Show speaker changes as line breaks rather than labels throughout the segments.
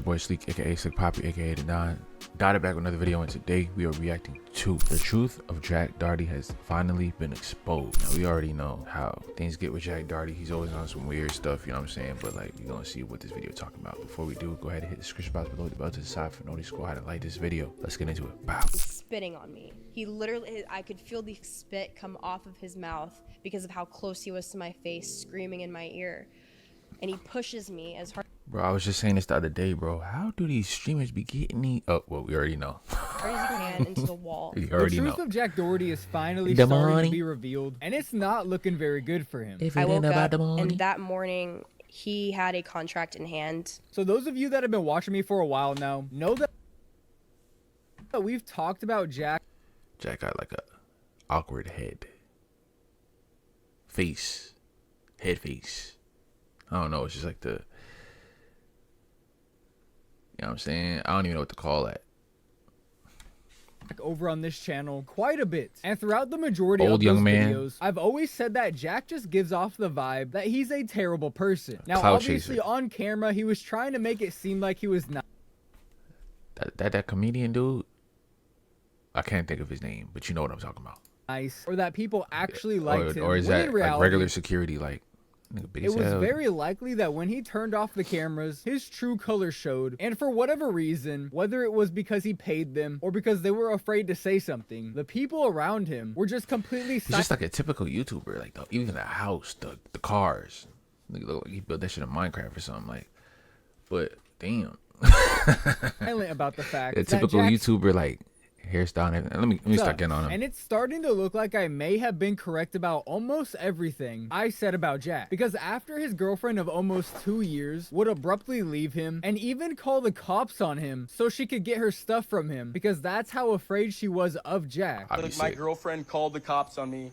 boy Sleek, aka Slick Poppy, aka The Nine. Got it back with another video, and today we are reacting to the truth of Jack Doherty has finally been exposed. Now, we already know how things get with Jack Doherty. He's always on some weird stuff, you know what I'm saying? But like, you're gonna see what this video is talking about. Before we do, go ahead and hit the description box below, the bell to the side for notice how to like this video. Let's get into it. Bow.
Spitting on me. He literally, I could feel the spit come off of his mouth because of how close he was to my face, screaming in my ear. And he pushes me as hard.
Bro, I was just saying this the other day, bro. How do these streamers be getting these? Oh, well, we already know.
Hard as he can into the wall.
We already know.
The truth of Jack Doherty is finally starting to be revealed, and it's not looking very good for him.
I woke up, and that morning, he had a contract in hand.
So those of you that have been watching me for a while now know that we've talked about Jack.
Jack got like a awkward head. Face. Head face. I don't know. It's just like the... You know what I'm saying? I don't even know what to call that.
Over on this channel quite a bit, and throughout the majority
Old
of those
young man.
videos, I've always said that Jack just gives off the vibe that he's a terrible person. Now,
Cloud
obviously,
chaser.
on camera, he was trying to make it seem like he was not.
That comedian dude? I can't think of his name, but you know what I'm talking about.
Nice, or that people actually liked him.
Or is
when
that
in
like
reality,
regular security? Like, nigga big
it
as
was
hell.
very likely that when he turned off the cameras, his true color showed, and for whatever reason, whether it was because he paid them or because they were afraid to say something, the people around him were just completely
He's just like a typical YouTuber, like even the house, the cars. Nigga look like he built that shit in Minecraft or something. Like, but damn,
silent about the fact
a
that
typical
Jack's
YouTuber like hairstyle. And let me start getting on him.
And it's starting to look like I may have been correct about almost everything I said about Jack, because after his girlfriend of almost 2 years would abruptly leave him and even call the cops on him so she could get her stuff from him, because that's how afraid she was of Jack.
My girlfriend called the cops on me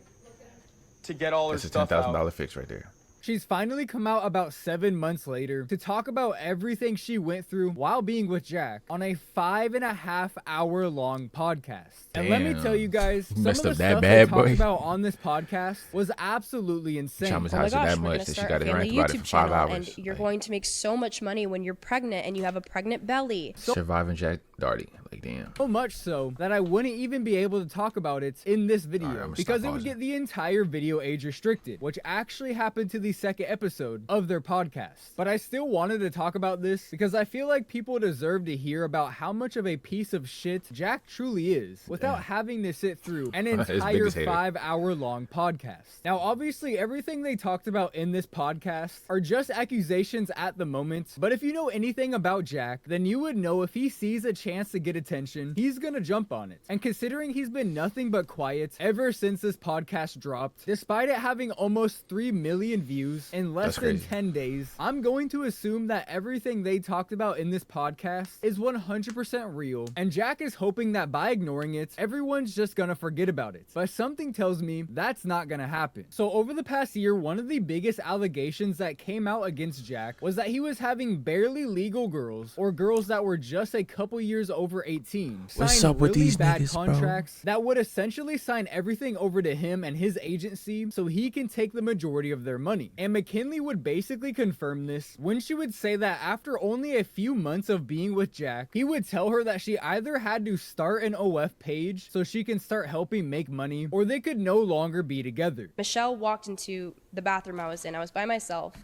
to get all her stuff
That's a
out.
$10,000 fix right there.
She's finally come out about 7 months later to talk about everything she went through while being with Jack on a 5.5 hour long podcast. And let me tell you guys, some of the stuff they talked about on this podcast was absolutely insane.
Oh my gosh,
that
we're
much
gonna
that she
start
got
a
to rant
family
about it
YouTube
for 5
channel,
hours.
and you're going to make so much money when you're pregnant and you have a pregnant belly.
Surviving Jack Doherty, like damn.
So much so that I wouldn't even be able to talk about it in this video, because it would get the entire video age restricted, which actually happened to the second episode of their podcast. But I still wanted to talk about this because I feel like people deserve to hear about how much of a piece of shit Jack truly is without having to sit through an entire 5 hour long podcast. Now, obviously, everything they talked about in this podcast are just accusations at the moment, but if you know anything about Jack, then you would know if he sees a chance to get attention, he's gonna jump on it. And considering he's been nothing but quiet ever since this podcast dropped, despite it having almost 3 million views in less than 10 days, I'm going to assume that everything they talked about in this podcast is 100% real, and Jack is hoping that by ignoring it, everyone's just gonna forget about it. But something tells me that's not gonna happen. So over the past year, one of the biggest allegations that came out against Jack was that he was having barely legal girls, or girls that were just a couple years over 18, sign really bad contracts that would essentially sign everything over to him and his agency so he can take the majority of their money. And McKinley would basically confirm this when she would say that after only a few months of being with Jack, he would tell her that she either had to start an OF page so she can start helping make money, or they could no longer be together.
Michelle walked into the bathroom I was in. I was by myself.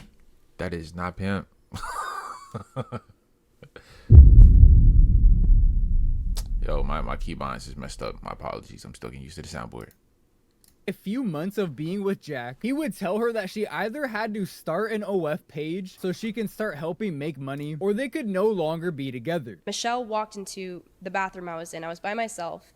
That is not pimp. Yo, my keybinds is messed up. My apologies. I'm still getting used to the soundboard.
A few months of being with Jack, he would tell her that she either had to start an OF page so she can start helping make money, or they could no longer be together.
Michelle walked into the bathroom I was in. I was by myself,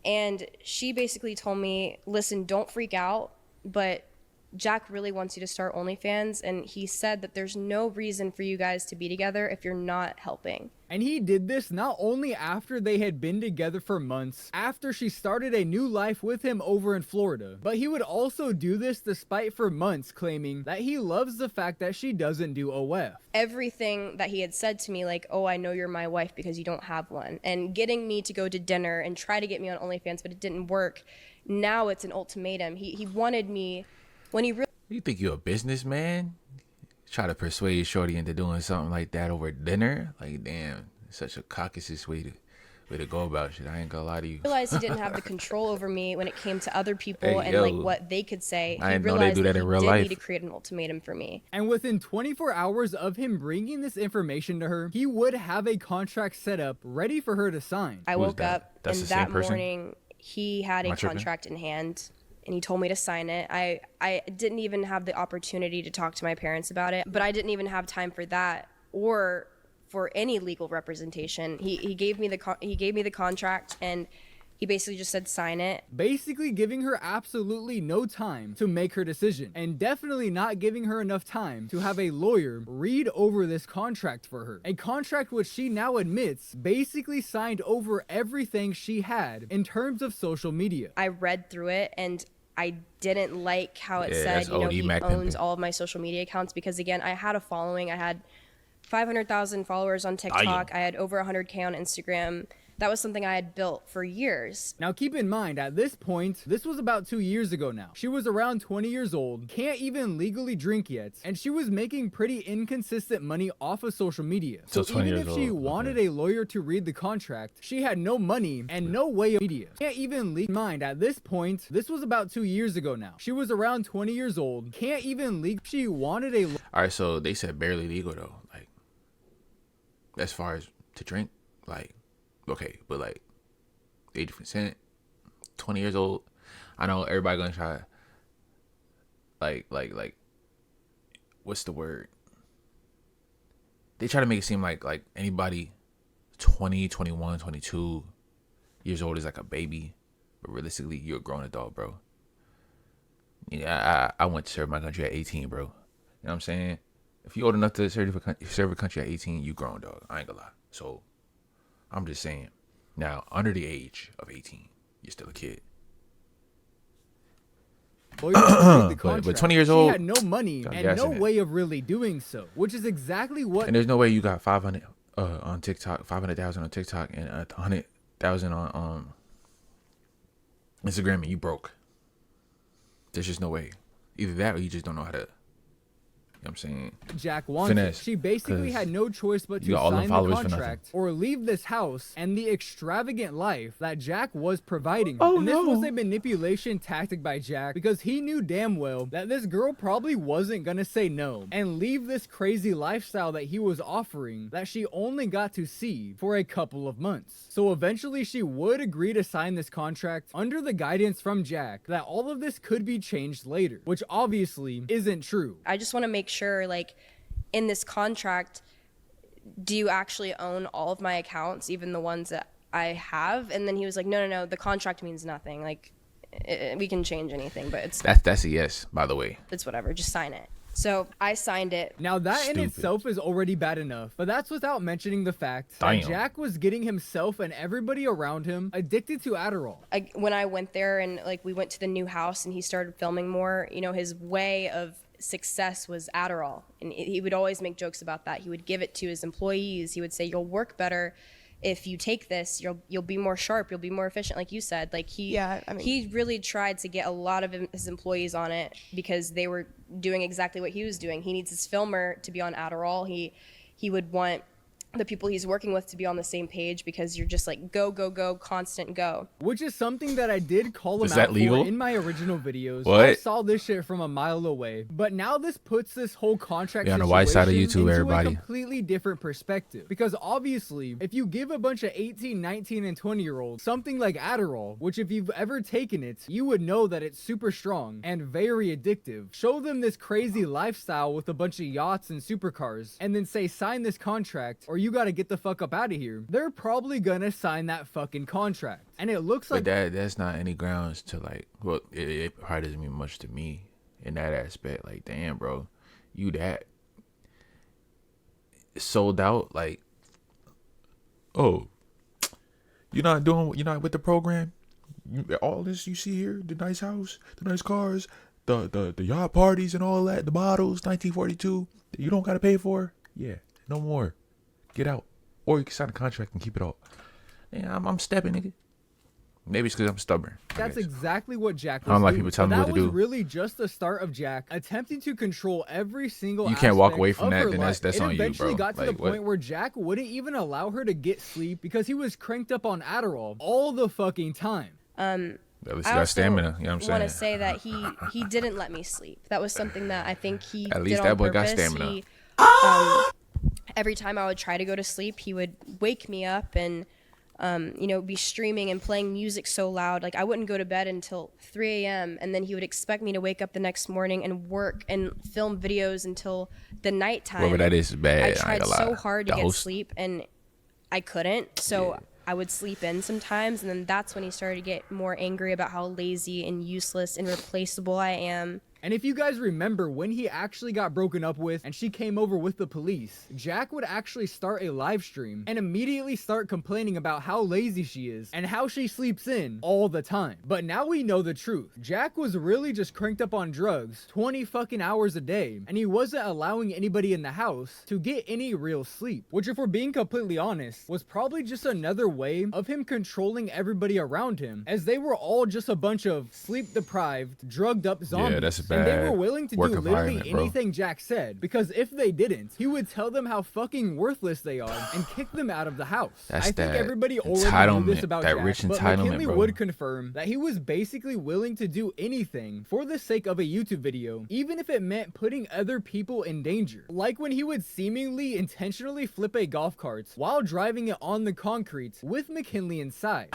and she basically told me, listen, don't freak out, but Jack really wants you to start OnlyFans, and he said that there's no reason for you guys to be together if you're not helping.
And he did this not only after they had been together for months, after she started a new life with him over in Florida, but he would also do this despite for months claiming that he loves the fact that she doesn't do OF.
Everything that he had said to me, like, oh, I know you're my wife because you don't have one, and getting me to go to dinner and try to get me on OnlyFans, but it didn't work. Now it's an ultimatum. He wanted me when he really...
You think you're a businessman? try to persuade Shorty into doing something like that over dinner. Like, damn, such a caucasus way to go about shit. I ain't gonna lie to you.
I realized he didn't have the control over me when it came to other people
Hey,
and
yo,
like what they could say.
I
He
didn't know they
realized
do that in real
he did
life.
need to create an ultimatum for me.
And within 24 hours of him bringing this information to her, he would have a contract set up ready for her to sign.
I
Who's
woke
that?
up
That's
and
the same
that
person?
morning he had
Am
a
I tripping?
contract in hand and he told me to sign it. I didn't even have the opportunity to talk to my parents about it, but I didn't even have time for that or for any legal representation. He gave me the contract and he basically just said sign it.
Basically giving her absolutely no time to make her decision, and definitely not giving her enough time to have a lawyer read over this contract for her. A contract which she now admits basically signed over everything she had in terms of social media.
I read through it and I didn't like how it
Yeah,
said,
that's
you know,
OD
he
Mac
owns
pimping.
all of my social media accounts because again, I had a following. I had 500,000 followers on TikTok. I had over 100K on Instagram. That was something I had built for years.
Now keep in mind, at this point, this was about 2 years ago now. She was around 20 years old, can't even legally drink yet, and she was making pretty inconsistent money off of social media.
So
So
20
even
years
if she
old,
wanted
okay.
a lawyer to read the contract, she had no money and no way of media. Can't even legal mind, at this point, this was about 2 years ago now. She was around 20 years old, can't even legal. She wanted a
All right, so they said barely legal though. Like, as far as to drink, like, okay, but like, age of consent, 20 years old. I know everybody gonna try. Like, what's the word? They try to make it seem like anybody 20, 21, 22 years old is like a baby, but realistically, you're a grown adult, bro. Yeah, I went to serve my country at 18, bro. You know what I'm saying? If you're old enough to serve a country at 18, you grown, dog. I ain't gonna lie. So, I'm just saying. Now, under the age of 18, you're still a kid.
lawyer to read the
But
contract.
20 years
She
old,
had no money
got
and
gas
no
in it.
way of really doing so, which is exactly what
And there's no way you got 500 on TikTok, 500,000 on TikTok, and 100,000 on Instagram, and you broke. There's just no way. Either that, or you just don't know how to. You know what I'm saying?
Jack wanted.
Finesse,
She basically
'cause
had no choice but to
you got all them
sign the
followers for nothing.
contract or leave this house and the extravagant life that Jack was providing.
Oh,
and this was
no.
a manipulation tactic by Jack because he knew damn well that this girl probably wasn't gonna say no and leave this crazy lifestyle that he was offering that she only got to see for a couple of months. So eventually she would agree to sign this contract under the guidance from Jack that all of this could be changed later, which obviously isn't true.
I just want to make sure, like, in this contract, do you actually own all of my accounts, even the ones that I have? And then he was like, no, the contract means nothing. Like, we can change anything, but
That's a yes, by the way.
it's whatever. Just sign it. So I signed it.
Now that in
Stupid.
itself is already bad enough, but that's without mentioning the fact that
Damn.
Jack was getting himself and everybody around him addicted to Adderall.
When I went there and like we went to the new house and he started filming more, you know, his way of success was Adderall, and he would always make jokes about that. He would give it to his employees. He would say, "You'll work better if you take this. You'll be more sharp. You'll be more efficient." Like you said, like he really tried to get a lot of his employees on it because they were doing exactly what he was doing. He needs his filmer to be on Adderall. He would want the people he's working with to be on the same page because you're just like go, constant go.
Which is something that I did call him
Is that
out
legal?
for in my original videos.
What?
I saw this shit from a mile away. But now this puts this whole contract
Yeah, on the white side of
situation
YouTube,
into
everybody.
a completely different perspective. Because obviously, if you give a bunch of 18, 19, and 20-year-olds something like Adderall, which if you've ever taken it, you would know that it's super strong and very addictive. Show them this crazy lifestyle with a bunch of yachts and supercars, and then say, sign this contract, or you gotta get the fuck up out of here. They're probably gonna sign that fucking contract. And it looks like
But that's not any grounds to like. Well, it probably doesn't mean much to me in that aspect. Like, damn, bro, you that sold out. Like, oh, you're not with the program. All this you see here, the nice house, the nice cars, the yacht parties and all that, the models, 1942. You don't gotta pay for. Yeah, no more. Get out, or you can sign a contract and keep it all. Yeah, I'm stepping, nigga. Maybe it's because I'm stubborn.
That's exactly what Jack was
I don't like
doing.
people telling me what to do.
That was really just the start of Jack attempting to control every single
You can't walk away
aspect
from
of
that,
her
then
life.
that's on you, bro.
It eventually got to the
Like, what?
point where Jack wouldn't even allow her to get sleep because he was cranked up on Adderall all the fucking time.
At least you
I
got
also
stamina. You know what I'm
want to
saying?
say that he didn't let me sleep. That was something that I think he
At least
did
that
on
boy got
purpose.
stamina.
Every time I would try to go to sleep, he would wake me up and be streaming and playing music so loud. Like I wouldn't go to bed until 3 a.m. and then he would expect me to wake up the next morning and work and film videos until the nighttime.
Whoever that is bad.
I
ain't
tried
gonna
so
lie.
hard to
The
get
host-
sleep and I couldn't. So I would sleep in sometimes, and then that's when he started to get more angry about how lazy and useless and replaceable I am.
And if you guys remember when he actually got broken up with and she came over with the police, Jack would actually start a live stream and immediately start complaining about how lazy she is and how she sleeps in all the time. But now we know the truth. Jack was really just cranked up on drugs 20 fucking hours a day, and he wasn't allowing anybody in the house to get any real sleep, which, if we're being completely honest, was probably just another way of him controlling everybody around him, as they were all just a bunch of sleep deprived, drugged up zombies.
Yeah, that's a
And they were
bad
willing to do
work
literally
environment, bro.
anything Jack said, because if they didn't, he would tell them how fucking worthless they are and kick them out of the house.
That's
I think
that
everybody already knew this
entitlement,
about
that
Jack,
rich
but
entitlement,
McKinley
bro.
would confirm that he was basically willing to do anything for the sake of a YouTube video, even if it meant putting other people in danger. Like when he would seemingly intentionally flip a golf cart while driving it on the concrete with McKinley inside.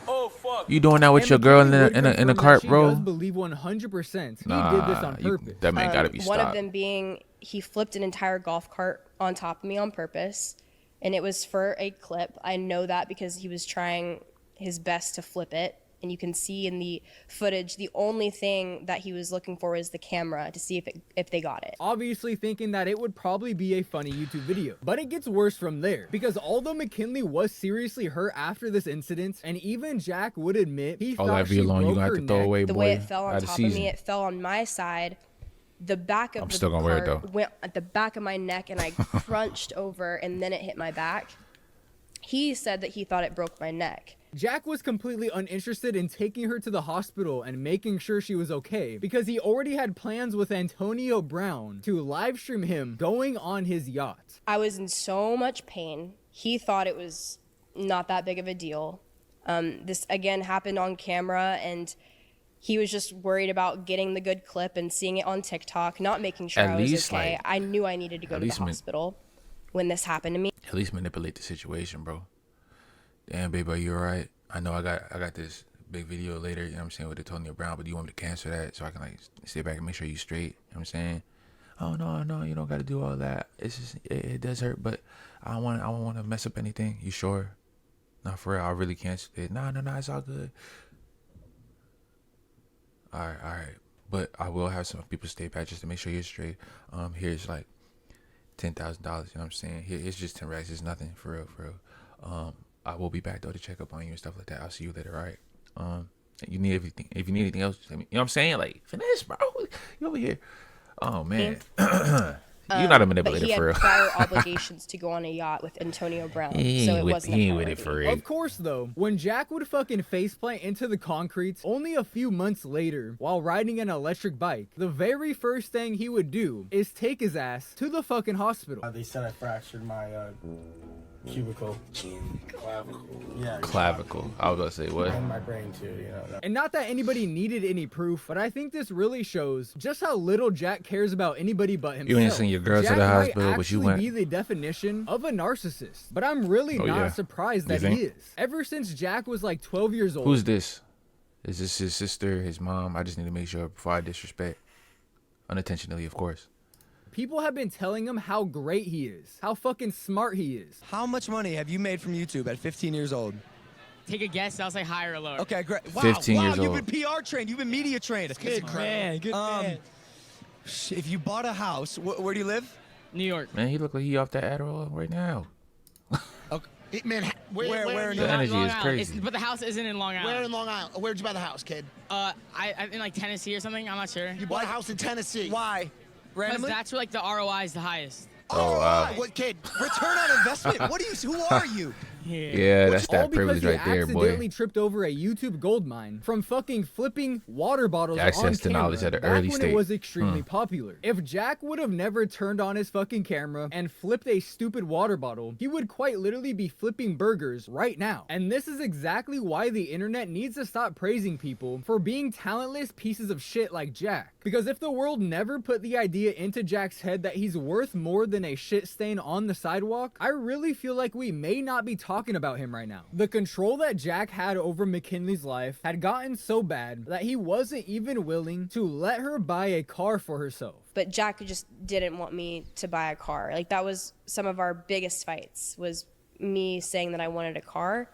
Oh, fuck.
You doing that with
And
your girl
McKinley
in
would
a
confirm
cart,
that she
bro?
does believe 100% he
Nah,
did this on purpose.
that man gotta be
One
stopped.
of them being he flipped an entire golf cart on top of me on purpose, and it was for a clip. I know that because he was trying his best to flip it, and you can see in the footage the only thing that he was looking for was the camera to see if they got it.
Obviously thinking that it would probably be a funny YouTube video. But it gets worse from there, because although McKinley was seriously hurt after this incident, and even Jack would admit he
All
thought
that
she
V alone, you
broke
gonna have
her
to throw
neck.
away,
The
boy.
way it fell on
out of
top of
season.
me, it fell on my side. The back of
I'm
the
still gonna wear it,
cart
though.
went at the back of my neck, and I crunched over, and then it hit my back. He said that he thought it broke my neck.
Jack was completely uninterested in taking her to the hospital and making sure she was okay, because he already had plans with Antonio Brown to live stream him going on his yacht.
I was in so much pain. He thought it was not that big of a deal. This again happened on camera, and he was just worried about getting the good clip and seeing it on TikTok, not making sure
At
I was
least,
okay.
like,
I knew I needed to go
at
to the
least
hospital when this happened to me.
At least manipulate the situation, bro. Damn, babe, are you alright? I know I got this big video later, you know what I'm saying, with Antonio Brown, but do you want me to cancel that so I can like stay back and make sure you straight? You know what I'm saying? Oh no, you don't gotta do all that. It's just it does hurt, but I don't wanna mess up anything. You sure? No, for real, I really cancel it. No, it's all good. Alright. But I will have some people stay back just to make sure you're straight. Here's like $10,000, you know what I'm saying? Here's just 10 racks, it's nothing, for real. I will be back though to check up on you and stuff like that. I'll see you later, alright? You need everything. If you need anything else, you know what I'm saying? Like, finesse, bro. You over here. Oh man. You're not a manipulator,
but he
for real.
had prior obligations to go on a yacht with Antonio Brown, so it wasn't a
he ain't with it
priority.
for real.
Of course, though, when Jack would fucking faceplant into the concrete only a few months later while riding an electric bike, the very first thing he would do is take his ass to the fucking hospital.
They said I fractured my cubicle. Clavicle. Yeah.
Clavicle. I was about to say what?
And my brain too, you know.
And not that anybody needed any proof, but I think this really shows just how little Jack cares about anybody but himself.
You ain't send your girl to
Jack
the
might
hospital, but you
actually
went.
be the definition of a narcissist, but I'm really not
yeah.
surprised
You
that
think?
he is. Ever since Jack was like 12 years old.
Who's this? Is this his sister, his mom? I just need to make sure before I disrespect. Unintentionally, of course.
People have been telling him how great he is, how fucking smart he is.
How much money have you made from YouTube at 15 years old?
Take a guess. I'll say higher or lower.
Okay, great. Wow,
15 years
you've
old.
been PR trained. You've been media trained.
Good man. Good man.
If you bought a house, where do you live?
New York.
Man, he look like he off that Adderall right now.
Man,
Where in
The energy
Long
is
Island.
crazy.
But the house isn't in Long Island.
Where in Long Island? Where'd you buy the house, kid?
I in like Tennessee or something. I'm not sure.
You bought a house in Tennessee.
Why?
Because
Randomly?
that's where like the ROI is the highest.
Oh, wow.
What, kid?
Return on investment. What are you? Who are you?
Yeah, that's
All
that
because
privilege
he
right there,
accidentally
boy.
tripped over a YouTube gold mine from fucking flipping water bottles on
Access to
camera
knowledge at an
back
early
when
stage.
it was extremely popular. If Jack would have never turned on his fucking camera and flipped a stupid water bottle, he would quite literally be flipping burgers right now. And this is exactly why the internet needs to stop praising people for being talentless pieces of shit like Jack. Because if the world never put the idea into Jack's head that he's worth more than a shit stain on the sidewalk, I really feel like we may not be talking about him right now. The control that Jack had over McKinley's life had gotten so bad that he wasn't even willing to let her buy a car for herself.
But Jack just didn't want me to buy a car. Like, that was some of our biggest fights, was me saying that I wanted a car.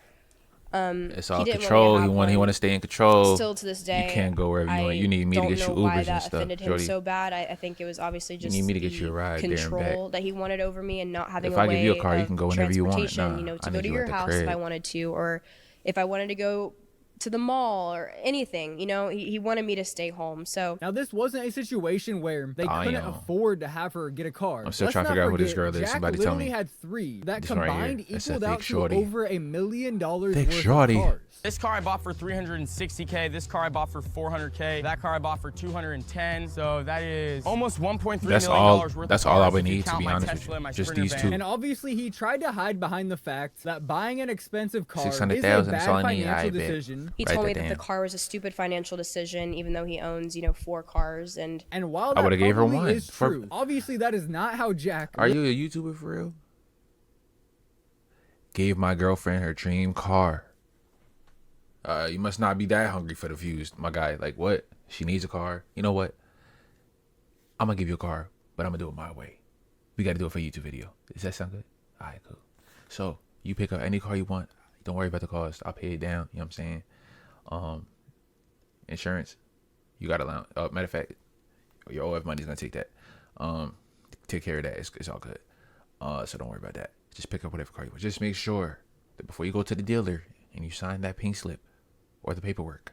It's all
didn't
control.
want me to have
He want
one.
to stay in control.
Still to this day,
You can't go wherever you want. You need me to get you
I don't know why
Ubers
that
and stuff.
offended him
Shorty.
so bad. I think it was obviously just
need me to get
the
you a ride there and
control
back.
that he wanted over me and not having
If
a
I
way
give you a car, you
of
can go whenever you want.
transportation,
Nah,
you know,
I
to go
need
to
you
your
at the
house if
crib.
I wanted to, or if I wanted to go to the mall or anything, you know, he wanted me to stay home. So
Now, this wasn't a situation where they couldn't
Damn.
afford to have her get a car.
I'm still
Let's
trying to
not
figure out who this
forget,
girl is.
Jack
Somebody tell
literally
me.
had 3 that
This one right here.
combined
That's that
equaled out
fake
to
shorty.
over $1 million worth
Fake
of
shorty.
cars.
This car I bought for $360K. This car I bought for $400K. That car I bought for $210. So that is almost $1.3
That's
million
all.
worth
That's
of
all I
cars
would
if you
need, to
count
be
my
honest with
Tesla and
you.
my
Just
Sprinter
these
van.
two.
And obviously, he tried to hide behind the fact that buying an expensive car is a
600,000, that's all
bad
I need.
financial
I bet.
decision.
he
Write
told
that
me that
down.
the car was a stupid financial decision, even though he owns, you know, 4 cars. And
And while
I
that
would've gave her
probably
one
is
for-
true, obviously that is not how Jack.
Are you a YouTuber for real? Gave my girlfriend her dream car. You must not be that hungry for the views, my guy. Like, what? She needs a car. You know what? I'm gonna give you a car, but I'm gonna do it my way. We gotta do it for a YouTube video. Does that sound good? All right, cool. So you pick up any car you want. Don't worry about the cost. I'll pay it down. You know what I'm saying? Insurance. You got allowance. Matter of fact, your OF money's gonna take that. Take care of that. It's all good. So don't worry about that. Just pick up whatever car you want. Just make sure that before you go to the dealer and you sign that pink slip or the paperwork,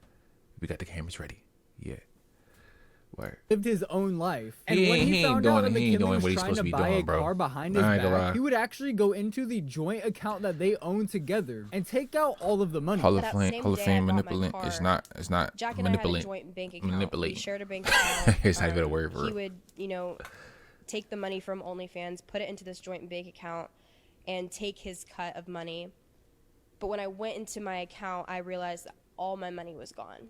we got the cameras ready. Yeah. Word.
Lived his own life, and
He
when
ain't
he found
doing-
out that
he ain't
McKinley
doing
was
what he's
trying
supposed to
to
be
buy
doing,
a
bro.
car behind his
I ain't gonna lie.
back, he would actually go into the joint account that they own together and take out all of the money.
Hall of
That
Fame,
same
Hall of
day I
Fame
bought my
manipulating.
car,
It's not
Jack and I had a
manipulating.
joint bank account.
Manipulate.
We shared a bank account.
It's not even a word for
He
it.
would, you know, take the money from OnlyFans, put it into this joint bank account, and take his cut of money. But when I went into my account, I realized that all my money was gone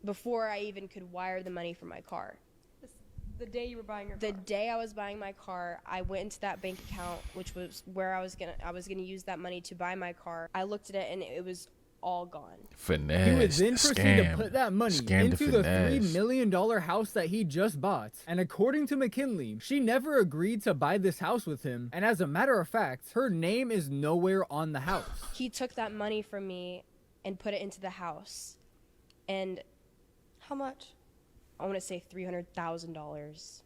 before I even could wire the money for my car.
The day you were buying your
The
car.
day I was buying my car, I went into that bank account, which was where I was gonna use that money to buy my car. I looked at it and it was all gone.
Finesse.
He would then proceed
Scam.
to put that money
Scam
into the $3
finesse.
million house that he just bought. And according to McKinley, she never agreed to buy this house with him. And as a matter of fact, her name is nowhere on the house.
He took that money from me and put it into the house. And
How much?
I want to say $300,000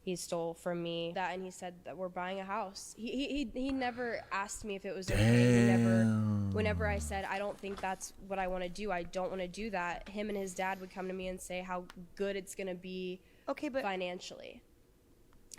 he stole from me. That, and he said that we're buying a house. He never asked me if it was okay. He never, whenever I said I don't think that's what I want to do, I don't want to do that, him and his dad would come to me and say how good it's gonna be
Okay, but
financially.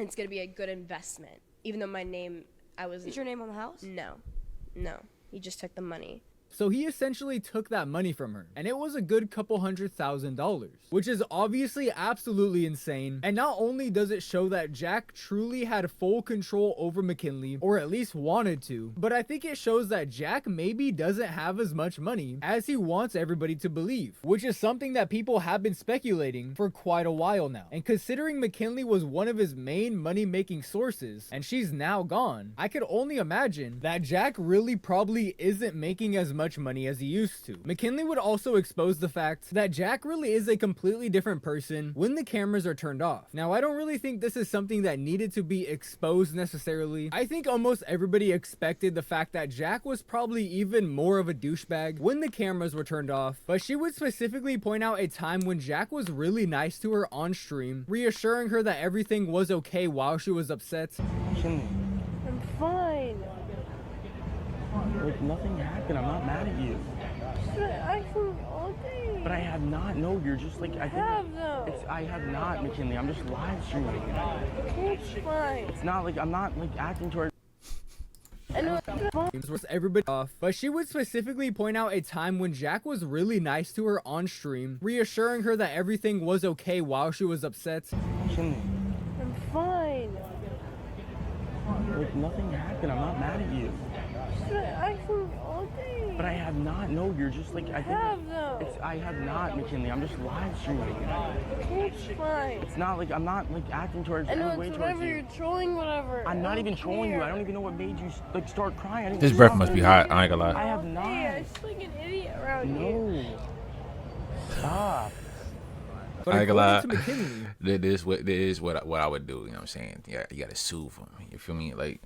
It's gonna be a good investment, even though my name, I was.
is your name on the house?
No, he just took the money.
So he essentially took that money from her, and it was a good couple $100,000, which is obviously absolutely insane. And not only does it show that Jack truly had full control over McKinley, or at least wanted to, but I think it shows that Jack maybe doesn't have as much money as he wants everybody to believe, which is something that people have been speculating for quite a while now. And considering McKinley was one of his main money-making sources, and she's now gone, I could only imagine that Jack really probably isn't making as much money as he used to. McKinley would also expose the fact that Jack really is a completely different person when the cameras are turned off. Now, I don't really think this is something that needed to be exposed necessarily. I think almost everybody expected the fact that Jack was probably even more of a douchebag when the cameras were turned off, but she would specifically point out a time when Jack was really nice to her on stream, reassuring her that everything was okay while she was upset.
I'm fine.
Like, nothing happened. I'm not mad at you. But I have not. No, you're just like I think. I have not, McKinley. I'm just live streaming.
It's fine.
It's not like I'm not like acting towards.
Everybody off, but she would specifically point out a time when Jack was really nice to her on stream, reassuring her that everything was okay while she was upset.
McKinley,
I'm fine.
like nothing happened. I'm not mad at you.
All day.
But I have not. No, you're just like I think. I have not, McKinley. I'm just live streaming.
It's fine.
It's not like I'm not like acting towards
I know
any way
it's
towards
whatever,
you.
you're trolling whatever.
I'm not
I
even
don't
trolling you.
care.
I don't even know what made you like start crying. I didn't
This
even
breath
know.
must be hot. I ain't gonna lie.
I have not.
Yeah, I'm just like an idiot around you.
No. Stop.
But
I ain't gonna lie.
according to McKinley,
This is what I would do. You know what I'm saying? Yeah, you gotta soothe him. You feel me? Like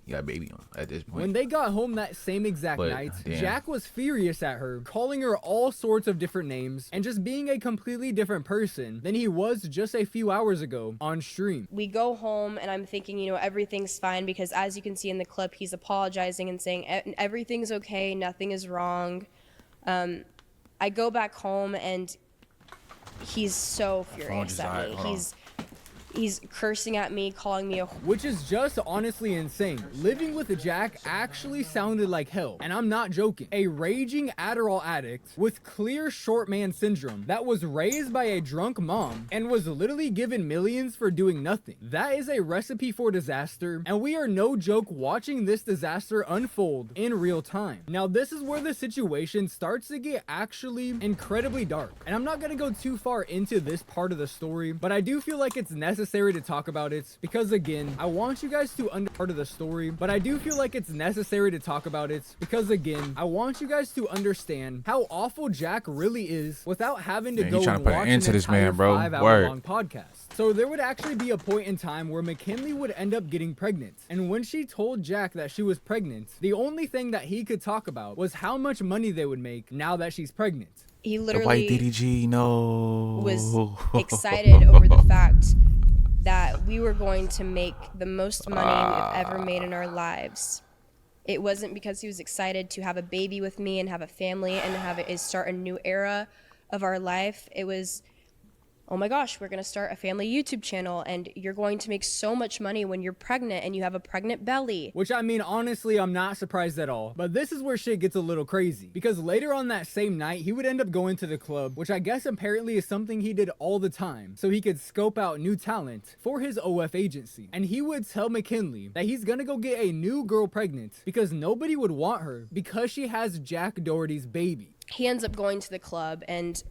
you got a baby on at this point.
when they got home that same exact
But,
night,
damn.
Jack was furious at her, calling her all sorts of different names, and just being a completely different person than he was just a few hours ago on stream.
We go home and I'm thinking, you know, everything's fine because as you can see in the clip, he's apologizing and saying everything's okay, nothing is wrong. I go back home and he's so furious
just
at
died.
me.
Hold on.
He's cursing at me, calling me a
Which is just honestly insane. Living with a Jack actually sounded like hell, and I'm not joking. A raging Adderall addict with clear short man syndrome that was raised by a drunk mom and was literally given millions for doing nothing. That is a recipe for disaster, and we are no joke watching this disaster unfold in real time. Now this is where the situation starts to get actually incredibly dark, and I'm not gonna go too far into this part of the story, but I do feel like it's necessary to talk about it because again, I want you guys to part of the story, but I do feel like it's necessary to talk about it because again, I want you guys to understand how awful Jack really is without having to
Man,
go
you tryna
and
put an
watch
end
an
to this
entire
man, bro.
5-hour-long podcast. So there would actually be a point in time where McKinley would end up getting pregnant, and when she told Jack that she was pregnant, the only thing that he could talk about was how much money they would make now that she's pregnant.
he
The
literally
white DDG, no.
was excited over the fact that we were going to make the most money we've ever made in our lives. It wasn't because he was excited to have a baby with me and have a family and start a new era of our life. It was, oh my gosh, we're going to start a family YouTube channel and you're going to make so much money when you're pregnant and you have a pregnant belly.
Which, I mean, honestly, I'm not surprised at all. But this is where shit gets a little crazy. Because later on that same night, he would end up going to the club, which I guess apparently is something he did all the time, so he could scope out new talent for his OF agency. And he would tell McKinley that he's gonna go get a new girl pregnant because nobody would want her because she has Jack Doherty's baby.
He ends up going to the club and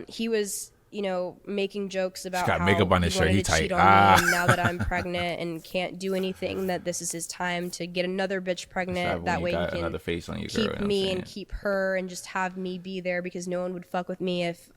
he was, you know, making jokes about
got
how
makeup on his shirt,
wanted
he
to
tight.
cheat on me, and now that I'm pregnant and can't do anything, that this is his time to get another bitch pregnant. That way he can
another face on your girl,
keep
you know what I'm
me
saying?
and keep her and just have me be there because no one would fuck with me if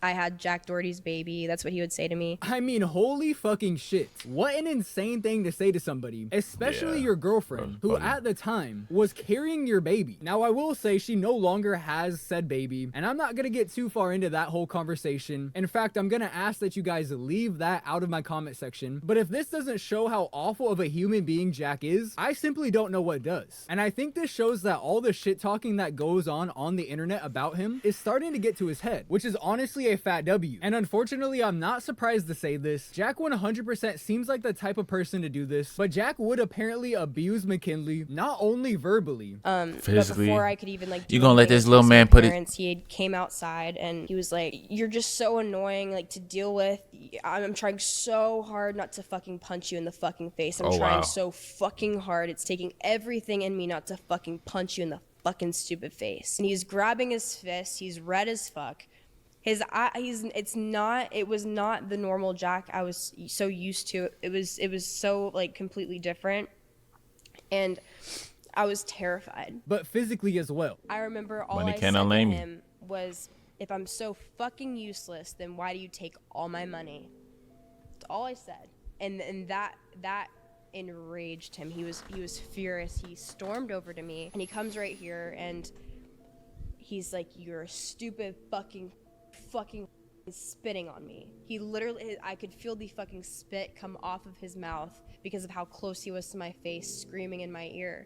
I had Jack Doherty's baby. That's what he would say to me.
I mean, holy fucking shit. What an insane thing to say to somebody, especially
Yeah,
your girlfriend, who
funny.
at the time was carrying your baby. Now, I will say she no longer has said baby, and I'm not gonna get too far into that whole conversation. In fact, I'm gonna ask that you guys leave that out of my comment section. But if this doesn't show how awful of a human being Jack is, I simply don't know what does. And I think this shows that all the shit talking that goes on the internet about him is starting to get to his head, which is honestly a fat W. And unfortunately, I'm not surprised to say this. Jack 100% seems like the type of person to do this, but Jack would apparently abuse McKinley, not only verbally.
But
Physically.
before I could even like do
You gonna let
anything
this
to
little
his
man put it-
parents, he had came outside and he was like, "You're just so annoying, like to deal with. I'm trying so hard not to fucking punch you in the fucking face. I'm
Oh,
trying
wow.
so fucking hard. It's taking everything in me not to fucking punch you in the fucking stupid face." And he's grabbing his fist. He's red as fuck. His eye, it was not the normal Jack I was so used to. It was so like completely different. And I was terrified.
But physically as well.
I remember all
Money
I
can't
said to
unlame you.
him was, "If I'm so fucking useless, then why do you take all my money?" That's all I said. And that enraged him. He was furious. He stormed over to me and he comes right here and he's like, "You're a stupid fucking spitting on me." He literally, I could feel the fucking spit come off of his mouth because of how close he was to my face, screaming in my ear.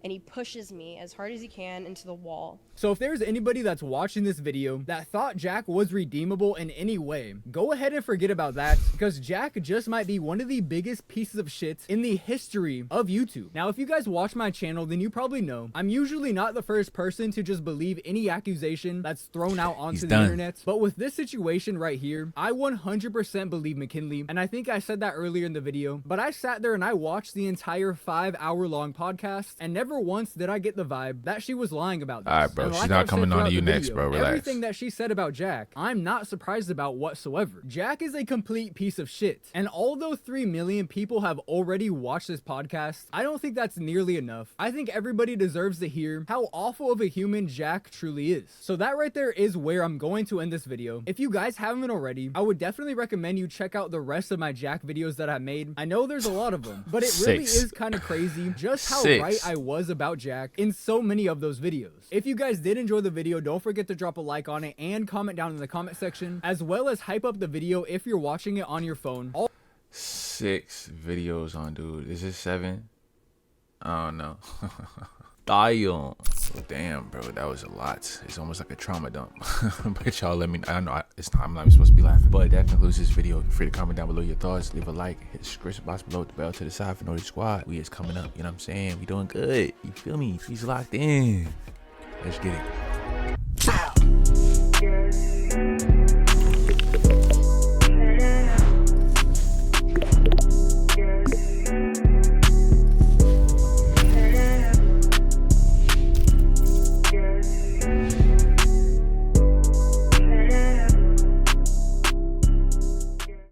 and he pushes me as hard as he can into the wall.
So if there's anybody that's watching this video that thought Jack was redeemable in any way, go ahead and forget about that, because Jack just might be one of the biggest pieces of shit in the history of YouTube. Now, if you guys watch my channel, then you probably know I'm usually not the first person to just believe any accusation that's thrown out onto the internet. But with this situation right here, I 100% believe McKinley, and I think I said that earlier in the video, but I sat there and I watched the entire 5-hour-long podcast, and never once did I get the vibe that she was lying about this.
All right, bro.
And
She's
like
not
I've said
coming on
throughout
to you
the
next,
video,
bro. Relax.
Everything that she said about Jack, I'm not surprised about whatsoever. Jack is a complete piece of shit. And although 3 million people have already watched this podcast, I don't think that's nearly enough. I think everybody deserves to hear how awful of a human Jack truly is. So that right there is where I'm going to end this video. If you guys haven't already, I would definitely recommend you check out the rest of my Jack videos that I made. I know there's a lot of them, but it really is kind of crazy just how right I was about Jack in so many of those videos. If you guys did enjoy the video, don't forget to drop a like on it and comment down in the comment section, as well as hype up the video if you're watching it on your phone.
6 videos on, dude. Is it 7? I don't know. Damn, bro, that was a lot. It's almost like a trauma dump. But y'all let me, I know it's not, I'm not even supposed to be laughing, but that concludes this video. Feel free to comment down below your thoughts, leave a like, hit the description box below, the bell to the side for Doherty Squad. We is coming up, you know what I'm saying? We doing good, you feel me? He's locked in. Let's get it.